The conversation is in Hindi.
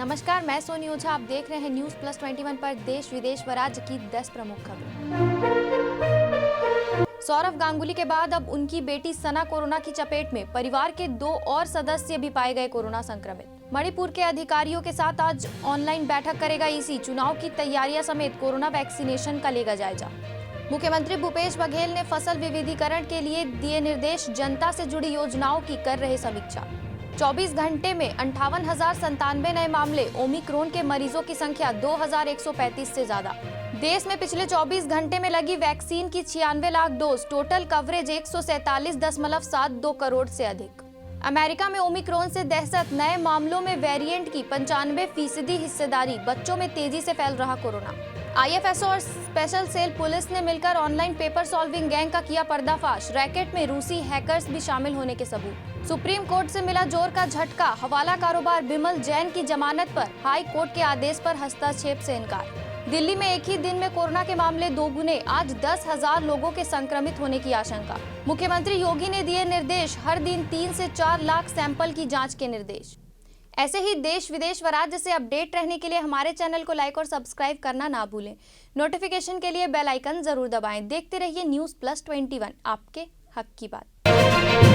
नमस्कार, मैं सोनी ओझा। आप देख रहे हैं न्यूज प्लस 21 पर देश विदेश व राज्य की 10 प्रमुख खबरें। सौरव गांगुली के बाद अब उनकी बेटी सना कोरोना की चपेट में। परिवार के 2 और सदस्य भी पाए गए कोरोना संक्रमित। मणिपुर के अधिकारियों के साथ आज ऑनलाइन बैठक करेगा ईसी। चुनाव की तैयारियां समेत कोरोना वैक्सीनेशन का लेगा जायजा। मुख्यमंत्री भूपेश बघेल ने फसल विविधीकरण के लिए दिए निर्देश। जनता से जुड़ी योजनाओं की कर रहे समीक्षा। 24 घंटे में 58,097 नए मामले। ओमिक्रॉन के मरीजों की संख्या 2,135 से ज्यादा। देश में पिछले 24 घंटे में लगी वैक्सीन की 96 lakh dose. Total coverage 147.72 crore से अधिक। अमेरिका में ओमिक्रॉन से दहशत। नए मामलों में वेरिएंट की 95% हिस्सेदारी। बच्चों में तेजी से फैल रहा कोरोना। आईएफएसओ और स्पेशल सेल पुलिस ने मिलकर ऑनलाइन पेपर सॉल्विंग गैंग का किया पर्दाफाश। रैकेट में रूसी हैकर्स भी शामिल होने के सबूत। सुप्रीम कोर्ट से मिला जोर का झटका। हवाला कारोबार बिमल जैन की जमानत पर हाई कोर्ट के आदेश पर हस्तक्षेप से इनकार। दिल्ली में एक ही दिन में कोरोना के मामले दोगुने। आज 10,000 लोगों के संक्रमित होने की आशंका। मुख्यमंत्री योगी ने दिए निर्देश। हर दिन 3 से 4 लाख सैंपल की जांच के निर्देश। ऐसे ही देश विदेश व राज्य से अपडेट रहने के लिए हमारे चैनल को लाइक और सब्सक्राइब करना ना भूलें। नोटिफिकेशन के लिए बेल आइकन जरूर दबाएं। देखते रहिए न्यूज प्लस 21, आपके हक की बात।